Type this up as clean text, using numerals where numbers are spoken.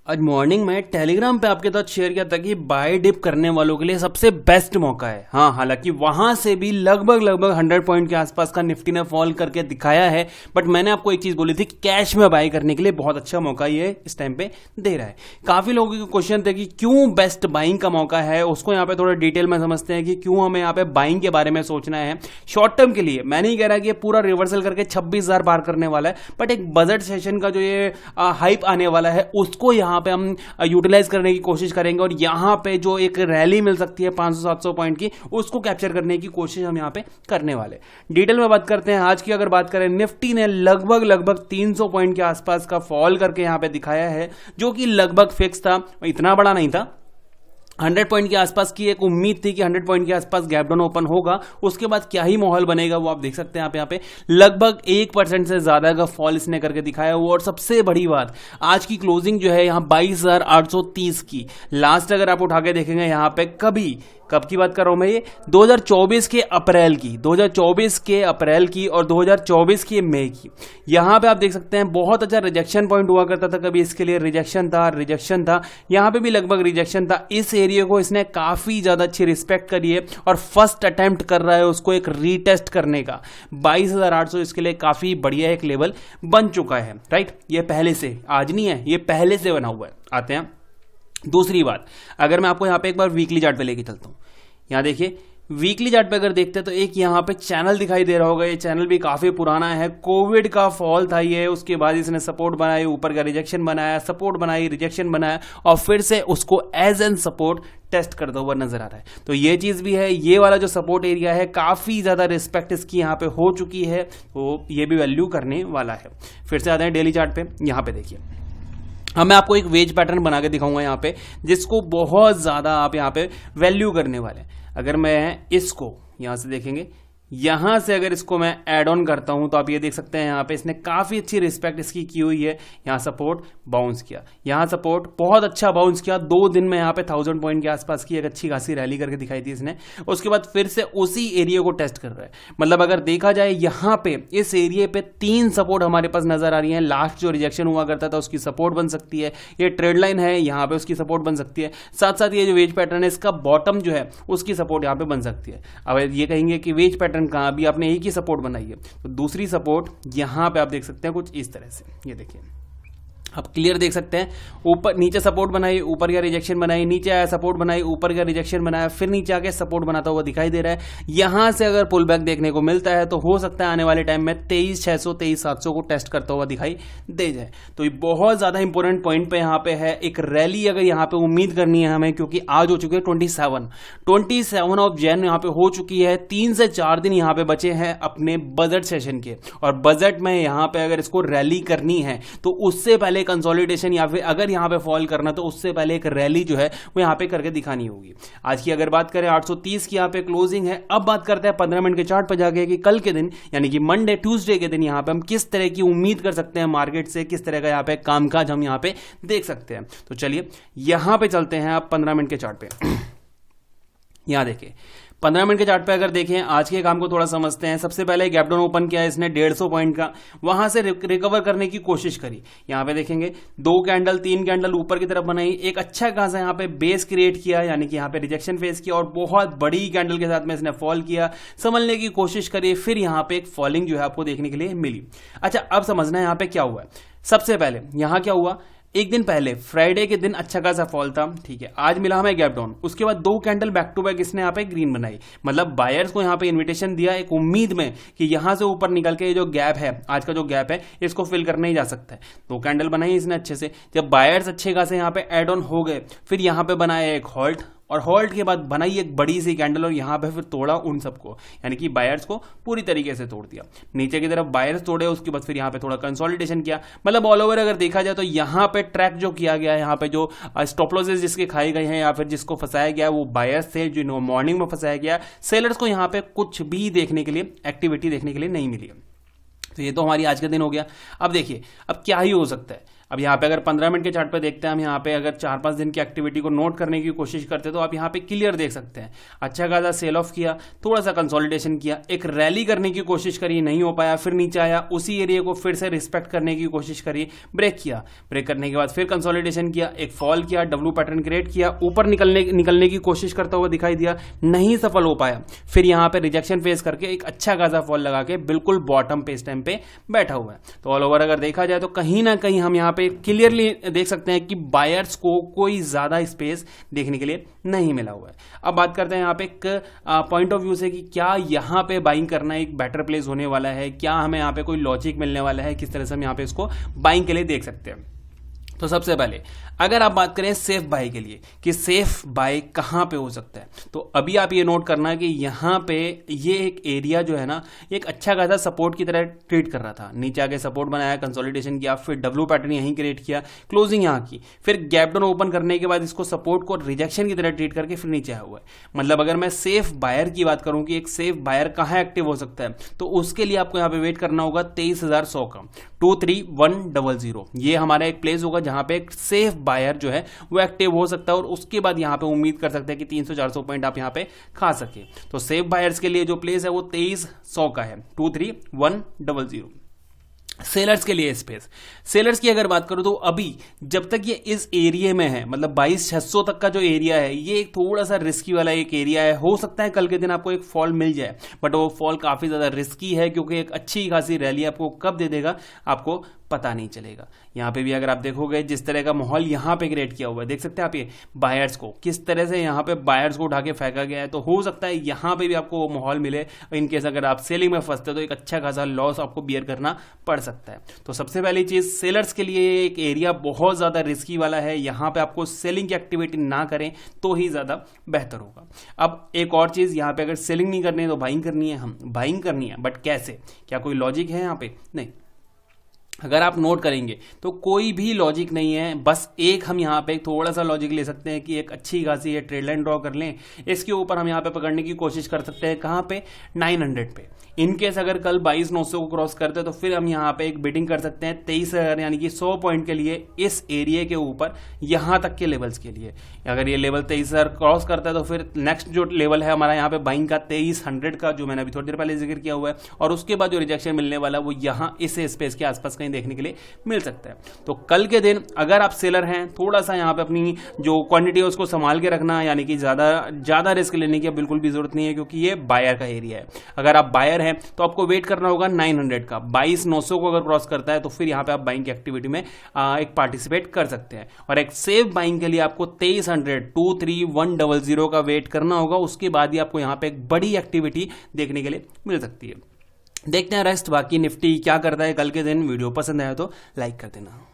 आज मॉर्निंग में टेलीग्राम पे आपके साथ शेयर किया था कि बाय डिप करने वालों के लिए सबसे बेस्ट मौका है। हाँ, हालांकि वहां से भी लगभग 100 पॉइंट के आसपास का निफ्टी ने फॉल करके दिखाया है, बट मैंने आपको एक चीज बोली थी कि कैश में बाय करने के लिए बहुत अच्छा मौका ये इस टाइम पे दे रहा है। काफी लोगों के क्वेश्चन थे कि क्यों बेस्ट बाइंग का मौका है, उसको यहाँ पे थोड़ा डिटेल में समझते हैं कि क्यों हमें यहाँ पे बाइंग के बारे में सोचना है शॉर्ट टर्म के लिए। मैं नहीं कह रहा कि ये पूरा रिवर्सल करके 26,000 पार करने वाला है, बट एक बजट सेशन का जो ये हाइप आने वाला है उसको यहाँ पे हम यूटिलाइज करने की कोशिश करेंगे और यहाँ पे जो एक रैली मिल सकती है 500-700 पॉइंट की, उसको कैप्चर करने की कोशिश हम यहाँ पे करने वाले। डिटेल में बात करते हैं। आज की अगर बात करें, निफ्टी ने लगभग 300 पॉइंट के आसपास का फॉल करके यहाँ पे दिखाया है, जो कि लगभग फिक्स था, इतना बड़ा नहीं था। 100 पॉइंट के आसपास की एक उम्मीद थी कि 100 पॉइंट के आसपास गैप डाउन ओपन होगा। उसके बाद क्या ही माहौल बनेगा वो आप देख सकते हैं। आप यहाँ पे लगभग 1% से ज्यादा का फॉल इसने करके दिखाया हुआ। और सबसे बड़ी बात, आज की क्लोजिंग जो है यहाँ 22,830 की। लास्ट अगर आप उठा के देखेंगे यहाँ पे कब की बात कर रहा हूं मैं, ये 2024 के अप्रैल की, 2024 के अप्रैल की और 2024 के मई की। यहां पे आप देख सकते हैं बहुत अच्छा रिजेक्शन पॉइंट हुआ करता था। कभी इसके लिए रिजेक्शन था, यहां पे भी लगभग रिजेक्शन था। इस एरिया को इसने काफी ज्यादा अच्छी रिस्पेक्ट करी है और फर्स्ट अटेम्प्ट कर रहा है उसको एक रीटेस्ट करने का। 22,800 इसके लिए काफी बढ़िया एक लेवल बन चुका है, राइट। ये पहले से, आज नहीं है, ये पहले से बना हुआ है। आते हैं दूसरी बात, अगर मैं आपको यहाँ पे एक बार वीकली चार्ट पे लेके चलता हूँ। यहाँ देखिए, वीकली चार्ट पे अगर देखते हैं तो एक यहाँ पे चैनल दिखाई दे रहा होगा। ये चैनल भी काफी पुराना है, कोविड का फॉल था ये। उसके बाद इसने सपोर्ट बनाई, ऊपर का रिजेक्शन बनाया, सपोर्ट बनाई, रिजेक्शन बनाया और फिर से उसको एज एन सपोर्ट टेस्ट करता हुआ नजर आ रहा है। तो ये चीज भी है, ये वाला जो सपोर्ट एरिया है काफी ज्यादा रिस्पेक्ट इसकी यहाँ पे हो चुकी है, तो ये भी वैल्यू करने वाला है। फिर से आते हैं डेली चार्ट पे। यहाँ पे देखिए, अब मैं आपको एक वेज पैटर्न बना के दिखाऊंगा यहाँ पे, जिसको बहुत ज्यादा आप यहाँ पे वैल्यू करने वाले हैं। अगर मैं इसको यहां से देखेंगे, यहां से अगर इसको मैं ऐड ऑन करता हूं तो आप ये देख सकते हैं यहाँ पे इसने काफी अच्छी रिस्पेक्ट इसकी की हुई है। यहाँ सपोर्ट बाउंस किया, यहाँ सपोर्ट बहुत अच्छा बाउंस किया। 2 दिन में यहाँ पे 1000 पॉइंट के आसपास की एक अच्छी खासी रैली करके दिखाई थी इसने। उसके बाद फिर से उसी एरिया को टेस्ट कर रहा है। मतलब अगर देखा जाए यहाँ पे इस एरिया पे 3 सपोर्ट हमारे पास नजर आ रही है। लास्ट जो रिजेक्शन हुआ करता था उसकी सपोर्ट बन सकती है, ये ट्रेड लाइन है, यहाँ पे उसकी सपोर्ट बन सकती है। साथ साथ ये जो वेज पैटर्न है इसका बॉटम जो है उसकी सपोर्ट यहाँ पे बन सकती है। अब ये कहेंगे कि वेज पैटर्न कहां, अभी आपने एक ही सपोर्ट बनाई है, तो दूसरी सपोर्ट यहां पे आप देख सकते हैं कुछ इस तरह से। ये देखिए, आप क्लियर देख सकते हैं, ऊपर नीचे सपोर्ट बनाई, ऊपर का रिजेक्शन बनाई, नीचे आया सपोर्ट बनाई, ऊपर का रिजेक्शन बनाया, फिर नीचे आके सपोर्ट बनाता हुआ दिखाई दे रहा है। यहां से अगर पुल बैक देखने को मिलता है तो हो सकता है आने वाले टाइम में 23,600 23,700 को टेस्ट करता हुआ दिखाई दे जाए। तो ये बहुत ज्यादा इंपॉर्टेंट पॉइंट पे यहाँ पे है। एक रैली अगर यहाँ पे उम्मीद करनी है हमें, क्योंकि आज हो चुके हैं 27 ऑफ जैन यहाँ पे हो चुकी है। 3 से 4 दिन यहाँ पे बचे हैं अपने बजट सेशन के, और बजट में यहाँ पे अगर इसको रैली करनी है तो उससे पहले कंसोलिडेशन, या फिर अगर यहां पे फॉल करना तो उससे पहले एक रैली जो है वो यहां पे करके दिखानी होगी। आज की अगर बात करें 830 की यहां पे क्लोजिंग है। अब बात करते हैं 15 मिनट के चार्ट पर जाके कि कल के दिन यानी कि मंडे ट्यूसडे के दिन यहां पे हम किस तरह की उम्मीद कर सकते हैं मार्केट से, किस तरह का यहां पे कामकाज हम यहां पे देख सकते हैं। तो चलिए यहां पे चलते हैं आप 15 मिनट के चार्ट पे। यहां देखिए, 15 मिनट के चार्ट पे अगर देखें, आज के काम को थोड़ा समझते हैं। सबसे पहले गैप डाउन ओपन किया इसने 150 पॉइंट का, वहां से रिकवर करने की कोशिश करी। यहां पे देखेंगे 2 कैंडल 3 कैंडल ऊपर की तरफ बनाई, एक अच्छा खासा यहां पे बेस क्रिएट किया, यानी कि यहां पे रिजेक्शन फेस किया और बहुत बड़ी कैंडल के साथ में इसने फॉल किया, समझने की कोशिश करी। फिर यहां पे एक फॉलिंग जो है आपको देखने के लिए मिली। अच्छा, अब समझना है यहां पे क्या हुआ है। सबसे पहले यहां क्या हुआ, एक दिन पहले फ्राइडे के दिन अच्छा खासा फॉल था, ठीक है, आज मिला हमें गैप डाउन। उसके बाद 2 कैंडल बैक टू बैक इसने यहाँ पे ग्रीन बनाई। मतलब बायर्स को यहाँ पे इन्विटेशन दिया एक उम्मीद में कि यहां से ऊपर निकल के ये जो गैप है, आज का जो गैप है, इसको फिल करने ही जा सकता है। 2 कैंडल बनाई इसने अच्छे से। जब बायर्स अच्छे खासे यहाँ पे एड ऑन हो गए, फिर यहाँ पे बनाया एक हॉल्ट, और हॉल्ट के बाद बनाई एक बड़ी सी कैंडल और यहां पे फिर तोड़ा उन सबको, यानी कि बायर्स को पूरी तरीके से तोड़ दिया। नीचे की तरफ बायर्स तोड़े, उसके बाद फिर यहां पे थोड़ा कंसोलिडेशन किया। मतलब ऑल ओवर अगर देखा जाए तो यहां पे ट्रैक जो किया गया है, यहां पे जो स्टॉप लॉसेस जिसके खाए गए हैं या फिर जिसको फंसाया गया है वो बायर्स थे, जो मॉर्निंग में फंसाया गया। सेलर्स को यहां पे कुछ भी देखने के लिए, एक्टिविटी देखने के लिए नहीं मिली। तो ये तो हमारी आज का दिन हो गया। अब देखिए, अब क्या ही हो सकता है। अब यहाँ पे अगर 15 मिनट के चार्ट पे देखते हैं हम, यहाँ पे अगर 4-5 दिन की एक्टिविटी को नोट करने की कोशिश करते हैं तो आप यहाँ पे क्लियर देख सकते हैं अच्छा खासा सेल ऑफ किया, थोड़ा सा कंसोलिडेशन किया, एक रैली करने की कोशिश करी, नहीं हो पाया, फिर नीचे आया, उसी एरिया को फिर से रिस्पेक्ट करने की कोशिश करी, ब्रेक किया, ब्रेक करने के बाद फिर कंसोलिडेशन किया, एक फॉल किया, डब्ल्यू पैटर्न क्रिएट किया, ऊपर निकलने की कोशिश करता हुआ दिखाई दिया, नहीं सफल हो पाया, फिर यहाँ पे रिजेक्शन फेस करके एक अच्छा खासा फॉल लगा के बिल्कुल बॉटम पे इस टाइम पे बैठा हुआ है। तो ऑल ओवर अगर देखा जाए तो कहीं ना कहीं हम यहाँ पे क्लियरली देख सकते हैं कि बायर्स को कोई ज्यादा स्पेस देखने के लिए नहीं मिला हुआ है। अब बात करते हैं यहाँ पे एक पॉइंट ऑफ व्यू से कि क्या यहाँ पे बाइंग करना एक बेटर प्लेस होने वाला है, क्या हमें यहाँ पे कोई लॉजिक मिलने वाला है, किस तरह से हम यहाँ पे इसको बाइंग के लिए देख सकते हैं। तो सबसे पहले अगर आप बात करें सेफ बाय के लिए कि सेफ बाय कहां पे हो सकता है, तो अभी आप ये नोट करना कि यहां पे ये एक एरिया जो है ना एक अच्छा खासा सपोर्ट की तरह ट्रीट कर रहा था, नीचे आके सपोर्ट बनाया, कंसोलिडेशन किया, फिर डब्ल्यू पैटर्न यहीं क्रिएट किया, क्लोजिंग यहां की, फिर गैप डाउन ओपन करने के बाद इसको सपोर्ट को रिजेक्शन की तरह ट्रीट करके फिर नीचे आया हुआ है। मतलब अगर मैं सेफ बायर की बात करूं कि एक सेफ बायर कहां एक्टिव हो सकता है, तो उसके लिए आपको यहां पे वेट करना होगा 23,100 का 23100, ये हमारा एक प्लेस होगा जहां पे एक सेफ बायर जो है वो एक्टिव हो सकता है और उसके बाद यहां पे उम्मीद कर सकते हैं कि 300-400 पॉइंट आप यहां पे खा सके। तो सेफ बायर्स के लिए जो प्लेस है वो 2300 का है 23100। सेलर्स के लिए स्पेस, सेलर्स की अगर बात करूं तो अभी जब तक ये इस एरिया में है, मतलब 22,600 तक का जो एरिया है, ये एक थोड़ा सा रिस्की वाला एक एरिया है। हो सकता है कल के दिन आपको एक फॉल मिल जाए, बट वो फॉल काफी ज्यादा रिस्की है क्योंकि एक अच्छी खासी रैली आपको कब दे देगा आपको पता नहीं चलेगा। यहां पे भी अगर आप देखोगे जिस तरह का माहौल यहां पे क्रिएट किया हुआ है, देख सकते हैं आप ये बायर्स को किस तरह से यहां पे बायर्स को उठा के फेंका गया है। तो हो सकता है यहां पे भी आपको वो माहौल मिले, इनकेस अगर आप सेलिंग में फंसते तो एक अच्छा खासा लॉस आपको बियर करना पड़ सकता है। तो सबसे पहली चीज, सेलर्स के लिए एक एरिया बहुत ज्यादा रिस्की वाला है, यहां पे आपको सेलिंग की एक्टिविटी ना करें तो ही ज्यादा बेहतर होगा। अब एक और चीज, यहां पे अगर सेलिंग नहीं करनी है तो बाइंग करनी है, हम बाइंग करनी है, बट कैसे, क्या कोई लॉजिक है यहां पे? नहीं। अगर आप नोट करेंगे तो कोई भी लॉजिक नहीं है, बस एक हम यहाँ पे थोड़ा सा लॉजिक ले सकते हैं कि एक अच्छी खासी ट्रेड लाइन ड्रॉ कर लें, इसके ऊपर हम यहाँ पे पकड़ने की कोशिश कर सकते हैं। कहाँ पे? 900 पे। इनकेस अगर कल 22,900 को क्रॉस करते हैं तो फिर हम यहाँ पे एक बिडिंग कर सकते हैं 23,000 यानी कि 100 पॉइंट के लिए इस एरिया के ऊपर यहां तक के लेवल्स के लिए। अगर ये लेवल 23,000 क्रॉस करता है तो फिर नेक्स्ट जो लेवल है हमारा यहाँ पे बाइंग का 2300 का, जो मैंने अभी थोड़ी देर पहले जिक्र किया हुआ है, और उसके बाद जो रिजेक्शन मिलने वाला है वो यहाँ इस स्पेस के आसपास कहीं देखने के लिए मिल सकता है। तो कल के दिन अगर आप सेलर हैं, थोड़ा सा यहाँ पे अपनी जो क्वांटिटी है उसको संभाल के रखना, यानी कि ज्यादा रिस्क लेने की बिल्कुल भी जरूरत नहीं है क्योंकि ये बायर का एरिया है। अगर आप बायर हैं तो आपको वेट करना होगा 900 का। 22,900 को अगर क्रॉस करता है तो फिर यहाँ पे आप बाइंग की एक्टिविटी में एक पार्टिसिपेट कर सकते हैं, और एक सेफ बाइंग के लिए आपको 2300 का वेट करना होगा। उसके बाद ही आपको यहाँ पे एक बड़ी एक्टिविटी देखने के लिए मिल सकती है। देखते हैं रेस्ट बाकी निफ्टी क्या करता है कल के दिन। वीडियो पसंद आया तो लाइक कर देना।